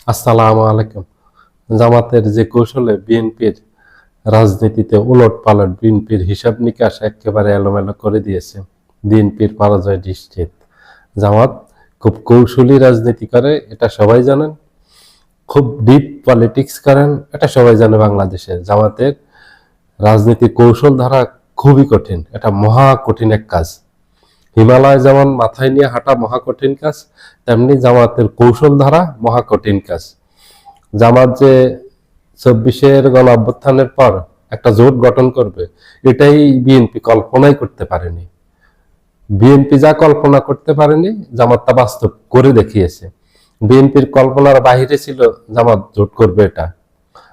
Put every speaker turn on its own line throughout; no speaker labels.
আসসালামু আলাইকুম। জামাতের যে কৌশলে বিএনপির রাজনীতিতে উলটপালট, বিএনপির হিসাব নিকাশ একেবারে এলোমেলো করে দিয়েছে। বিএনপির পরাজয় নিশ্চিত। জামাত খুব কৌশলী রাজনীতি করে, এটা সবাই জানেন। খুব ডিপ পলিটিক্স করেন, এটা সবাই জানে। বাংলাদেশে জামাতের রাজনীতির কৌশল ধারা খুবই কঠিন, এটা মহা কঠিন এক কাজ। হিমালয় যেমন মাথায় নিয়ে হাঁটা মহা কঠিন কাজ, তেমনি জামাতের কৌশল ধারা মহা কঠিন কাজ। জামাত যে 24-এর গণ অভ্যুত্থানের পর একটা জোট গঠন করবে, এটাই বিএনপি কল্পনাই করতে পারেনি। বিএনপি যা কল্পনা করতে পারেনি, জামাত তা বাস্তব করে দেখিয়েছে। বিএনপির কল্পনার বাহিরে ছিল জামাত জোট করবে, এটা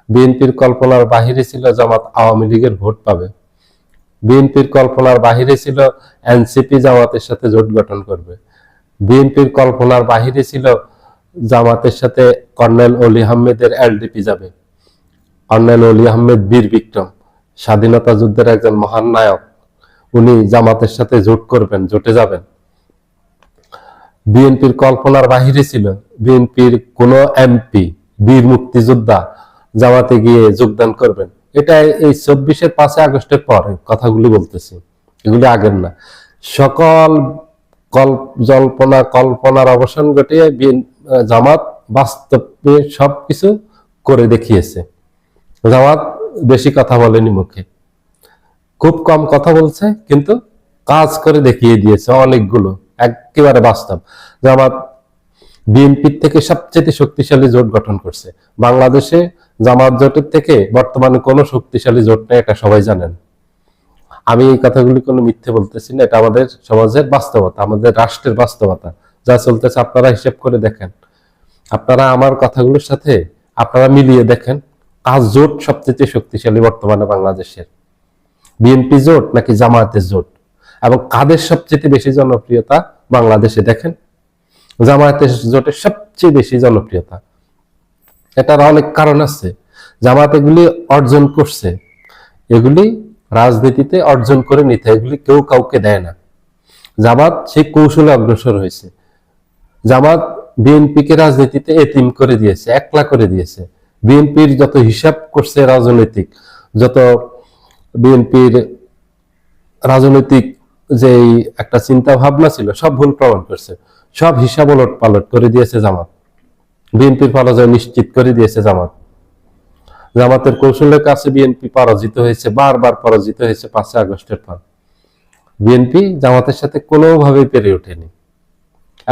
বিএনপির কল্পনার বাহিরে ছিল জামাত আওয়ামী লীগের ভোট পাবে। বিএনপির কল্পনার বাহিরে ছিল এনসিপি জামাতের সাথে জোট গঠন করবে। বিএনপির কল্পনার বাহিরে ছিল জামাতের সাথে কর্নেল অলি আহমেদের এলডিপি যাবে। কর্নেল অলি আহমেদ বীর বিক্রম, স্বাধীনতা যুদ্ধের একজন মহান নায়ক, উনি জামাতের সাথে জোট করবেন, জোটে যাবেন। বিএনপির কল্পনার বাহিরে ছিল বিএনপির কোন এমপি, বীর মুক্তিযোদ্ধা জামাতে গিয়ে যোগদান করবেন। এটা এই 24-এর 5 আগস্টের পরে কথাগুলি বলতেছি, এগুলি আগের না। সকল কল্পনার অবসান ঘটিয়ে জামাত বাস্তবে সবকিছু করে দেখিয়েছে। জামাত বেশি কথা বলেনি মুখে, খুব কম কথা বলছে, কিন্তু কাজ করে দেখিয়ে দিয়েছে অনেকগুলো, একেবারে বাস্তব। জামাত বিএনপির থেকে সবচেয়ে শক্তিশালী জোট গঠন করছে বাংলাদেশে। জামাত জোটের থেকে বর্তমানে কোনো শক্তিশালী জোট নেই, এটা সবাই জানেন। আমি এই কথাগুলি কোনো মিথ্যে বলতেছি না, এটা আমাদের সমাজের বাস্তবতা, আমাদের রাষ্ট্রের বাস্তবতা, যা চলতেছে। আপনারা হিসেব করে দেখেন, আপনারা আমার কথাগুলোর সাথে আপনারা মিলিয়ে দেখেন, কাজ জোট সবচেয়ে শক্তিশালী বর্তমানে বাংলাদেশের, বিএনপি জোট নাকি জামায়াতের জোট? এবং কাদের সবচেয়ে বেশি জনপ্রিয়তা বাংলাদেশে? দেখেন, জামায়াতের জোটের সবচেয়ে বেশি জনপ্রিয়তা। এটার অনেক কারণ আছে। জামায়াত এগুলি অর্জন করছে, এগুলি রাজনীতিতে অর্জন করে নিতে, এগুলি কেউ কাউকে দেয় না। জামাত সেই কৌশলে অগ্রসর হয়েছে। জামাত বিএনপিকে রাজনীতিতে এতিম করে দিয়েছে, একলা করে দিয়েছে। বিএনপির যত হিসাব করছে রাজনৈতিক, যত বিএনপির রাজনৈতিক যে একটা চিন্তা ভাবনা ছিল, সব ভুল প্রমাণ করছে। সব হিসাব ওলট পালট করে দিয়েছে জামাত। বিএনপির পরাজয় নিশ্চিত করে দিয়েছে জামাত। জামাতের কৌশলের কাছে বিএনপি পরাজিত হয়েছে, বারবার পরাজিত হয়েছে 5 আগস্টের পর। বিএনপি জামাতের সাথে কোনোভাবেই পেরে ওঠেনি,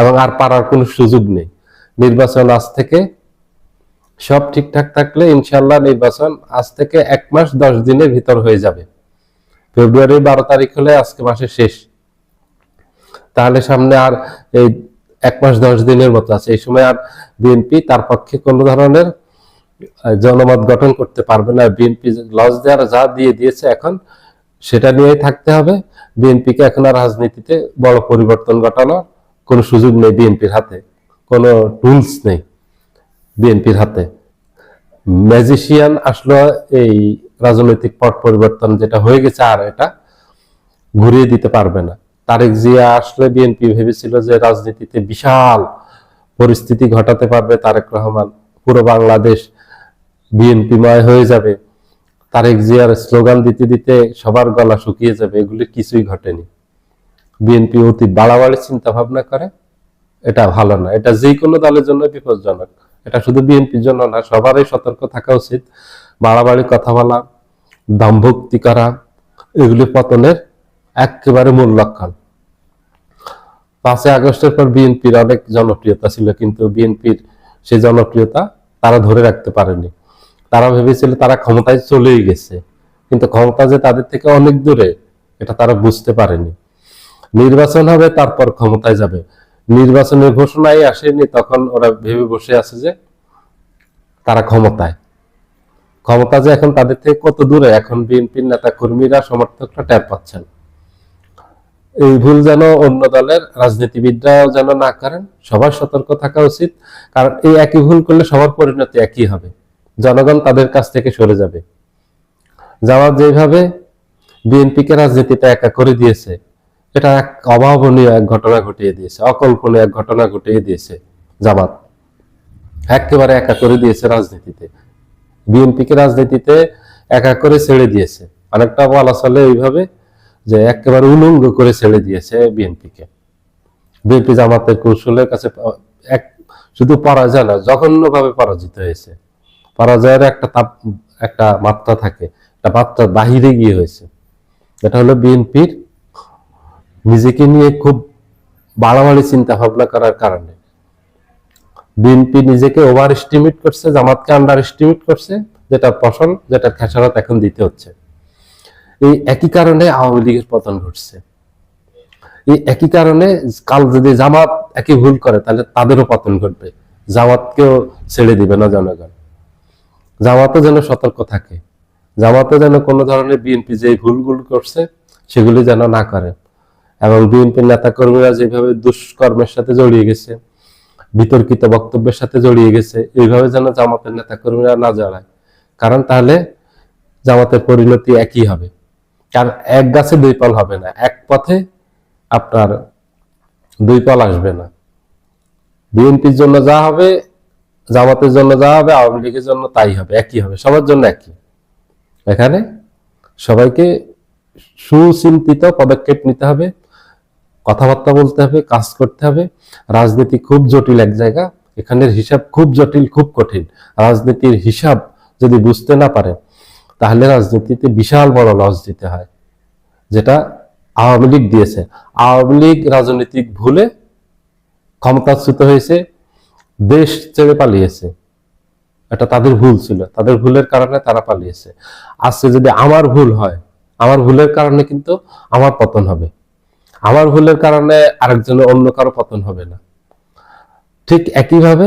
এবং আর পারার কোনো সুযোগ নেই। নির্বাচন আজ থেকে সব ঠিকঠাক থাকলে ইনশাল্লাহ নির্বাচন আজ থেকে 1 মাস 10 দিনের ভিতর হয়ে যাবে। ফেব্রুয়ারি 12 তারিখ হলে আজকে মাসের শেষ, তাহলে সামনে আর এই 1 মাস 10 দিনের মতো আছে। এই সময় আর বিএনপি তার পক্ষে কোনো ধরনের জনমত গঠন করতে পারবে না। বিএনপি লস দেওয়ার যা দিয়ে দিয়েছে, এখন সেটা নিয়েই থাকতে হবে। বিএনপিকে এখন আর রাজনীতিতে বড় পরিবর্তন ঘটানোর কোনো সুযোগ নেই বিএনপির হাতে, কোনো টুলস নেই বিএনপির হাতে। ম্যাজিশিয়ান আসলে এই রাজনৈতিক পট পরিবর্তন যেটা হয়ে গেছে, আর এটা ঘুরিয়ে দিতে পারবে না। তারেক জিয়া আসলে বিএনপি ভেবেছিল যে রাজনীতিতে বিশাল পরিস্থিতি ঘটাতে পারবে তারেক রহমান, পুরো বাংলাদেশ বিএনপিময় হয়ে যাবে, তারেক জিয়ার স্লোগান দিতে দিতে সবার গলা শুকিয়ে যাবে। এগুলি কিছুই ঘটেনি। বিএনপি অতি বাড়াবাড়ি চিন্তা ভাবনা করে, এটা ভালো না। এটা যে কোনো দলের জন্য বিপজ্জনক, এটা শুধু বিএনপির জন্য না, সবারই সতর্ক থাকা উচিত। বাড়াবাড়ি কথা বলা, দাম্ভক্তি করা, এগুলি পতনের একেবারে মূল লক্ষণ। 5 আগস্টের পর বিএনপির অনেক জনপ্রিয়তা ছিল, কিন্তু বিএনপির সেই জনপ্রিয়তা তারা ধরে রাখতে পারেনি। তারা ভেবেছিল তারা ক্ষমতায় চলেই গেছে, কিন্তু ক্ষমতা যে তাদের থেকে অনেক দূরে, এটা তারা বুঝতে পারেনি। নির্বাচন হবে, তারপর ক্ষমতায় যাবে। নির্বাচনের ঘোষণাই আসেনি, তখন ওরা ভেবে বসে আছে যে তারা ক্ষমতায়। ক্ষমতা যে এখন তাদের থেকে কত দূরে, এখন বিএনপির নেতা কর্মীরা, সমর্থকরা টের পাচ্ছেন। এই ভুল যেন অন্য দলের রাজনীতিবিদরাও যেন না করেন, সবার সতর্ক থাকা উচিত। কারণ এই একই ভুল করলে সবার পরিণতি একই হবে, জনগণ তাদের কাছ থেকে সরে যাবে। জামাত যেভাবে বিএনপিকে রাজনীতিটা একা করে দিয়েছে, এটা এক অভাবনীয় এক ঘটনা ঘটিয়ে দিয়েছে, অকল্পনীয় এক ঘটনা ঘটিয়ে দিয়েছে জামাত। একেবারে একা করে দিয়েছে রাজনীতিতে, বিএনপিকে রাজনীতিতে একা করে ছেড়ে দিয়েছে। অনেকটা বলা চলে এইভাবে যে একেবারে উলঙ্গ করে ছেড়ে দিয়েছে বিএনপিকে। বিএনপি জামাতের কৌশলের কাছে এক শুধু পরাজয় না, জঘন্যভাবে পরাজিত হয়েছে। পরাজয়ের একটা মাত্রা থাকে, একটা মাত্রার বাহিরে গিয়ে হয়েছে। এটা হলো বিএনপির নিজেকে নিয়ে খুব বাড়াবাড়ি চিন্তা ভাবনা করার কারণে। বিএনপি নিজেকে ওভার এস্টিমেট করছে, জামাতকে আন্ডার এস্টিমেট করছে, যেটা ফসল, যেটা খেসারত এখন দিতে হচ্ছে। এই একই কারণে আওয়ামী লীগের পতন ঘটছে। এই একই কারণে কাল যদি জামাত একই ভুল করে তাহলে তাদেরও পতন ঘটবে, জামাতকেও ছেড়ে দিবে না জনগণ। জামাতও যেন সতর্ক থাকে, জামাতও যেন কোনো ধরনের বিএনপি যে ভুলগুলো করছে সেগুলি যেন না করে। এবং বিএনপির নেতা কর্মীরা যেভাবে দুষ্কর্মের সাথে জড়িয়ে গেছে, বিতর্কিত বক্তব্যের সাথে জড়িয়ে গেছে, এইভাবে যেন জামাতের নেতা কর্মীরা না জড়ায়। কারণ তাহলে জামাতের পরিণতি একই হবে। কারণ এক গাছে দুই ফল হবে না, এক পথে আপনার দুই ফল আসবে না। বিএনপির জন্য যা হবে, জামাতের জন্য যা হবে, আওয়ামী লীগের জন্য তাই হবে, একই হবে, সবার জন্য একই। এখানে সবাইকে সুচিন্তিত পদক্ষেপ নিতে হবে, কথাবার্তা বলতে হবে, কাজ করতে হবে। রাজনীতি খুব জটিল এক জায়গা, এখানের হিসাব খুব জটিল, খুব কঠিন। রাজনীতির হিসাব যদি বুঝতে না পারে তাহলে রাজনীতিতে বিশাল বড় লস দিতে হয়, যেটা আওয়ামী লীগ দিয়েছে। আওয়ামী লীগ রাজনৈতিক ভুলে ক্ষমতাচ্যুত হয়েছে, দেশ ছেড়ে পালিয়েছে। এটা তাদের ভুল ছিল, তাদের ভুলের কারণে তারা পালিয়েছে। আজকে যদি আমার ভুল হয়, আমার ভুলের কারণে কিন্তু আমার পতন হবে, আমার ভুলের কারণে আরেকজনের অন্য কারো পতন হবে না। ঠিক একইভাবে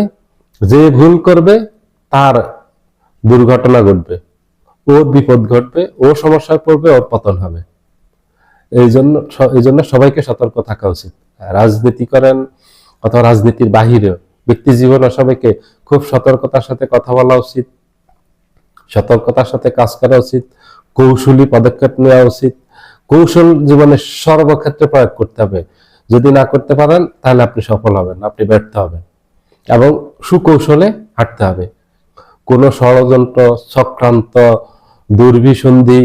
যে ভুল করবে তার দুর্ঘটনা ঘটবে, ওর বিপদ ঘটবে, ও সমস্যায় পড়বে, ওর পতন হবে। এই জন্য সবাইকে সতর্ক থাকা উচিত। রাজনীতি করেন অথবা রাজনীতির বাহিরেও ব্যক্তি জীবনে সবাইকে খুব সতর্কতার সাথে কথা বলা উচিত, সতর্কতার সাথে কাজ করা উচিত, কৌশলী পদক্ষেপ নেওয়া উচিত। কৌশল জীবনে সর্বক্ষেত্রে প্রয়োগ করতে হবে। যদি না করতে পারেন তাহলে আপনি সফল হবেন, আপনি ব্যর্থ হবেন। এবং সুকৌশলে হাঁটতে হবে। কোনো ষড়যন্ত্র, চক্রান্ত, দুর্বিসন্ধি,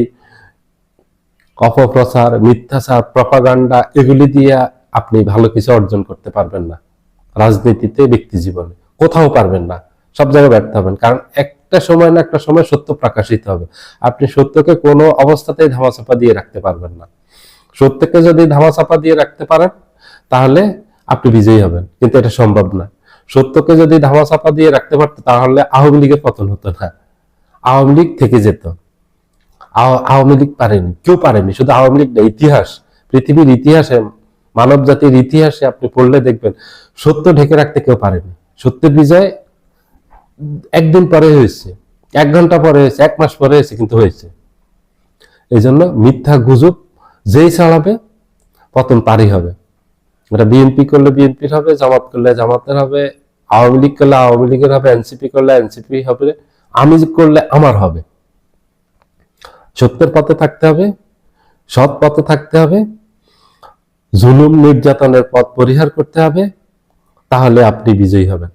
অপপ্রচার, মিথ্যাচার, প্রপাগান্ডা, এগুলি দিয়ে আপনি ভালো কিছু অর্জন করতে পারবেন না। রাজনীতিতে, ব্যক্তি জীবনে কোথাও পারবেন না, সব জায়গায় ব্যর্থ হবেন। কারণ একটা সময় না একটা সময় সত্য প্রকাশিত হবে। আপনি সত্যকে কোনো অবস্থাতেই ধামাচাপা দিয়ে রাখতে পারবেন না। সত্যকে যদি ধামাচাপা দিয়ে রাখতে পারেন তাহলে আপনি বিজয়ী হবেন, কিন্তু এটা সম্ভব না। সত্যকে যদি ধামাচাপা দিয়ে রাখতে পারতো তাহলে আওয়ামী লীগের পতন হতো না, আওয়ামী লীগ থেকে যেত। আওয়ামী লীগ পারেনি, কেউ পারেনি। শুধু আওয়ামী লীগ না, ইতিহাস, পৃথিবীর ইতিহাসে, মানব জাতির ইতিহাসে আপনি পড়লে দেখবেন সত্য ঢেকে রাখতে কেউ পারেনি। সত্যের বিজয় একদিন পরে হয়েছে, 1 ঘন্টা পরে হয়েছে, 1 মাস পরে হয়েছে, কিন্তু হয়েছে। এই জন্য মিথ্যা গুজব যেই ছাড়াবে পতন তারই হবে। এটা বিএনপি করলে বিএনপির হবে, জামাত করলে জামাতের হবে, আওয়ামী লীগ করলে আওয়ামী লীগের হবে, এনসিপি করলে এনসিপি হবে, আমি করলে আমার হবে। সত্যের পথে থাকতে হবে, সৎ পথে থাকতে হবে, জুলুম নির্যাতনের পথ পরিহার করতে হবে, তাহলে আপনি বিজয়ী হবেন।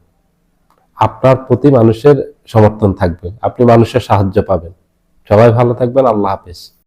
আপনার প্রতি মানুষের সমর্থন থাকবে, আপনি মানুষের সাহায্য পাবেন। সবাই ভালো থাকবেন। আল্লাহ হাফেজ।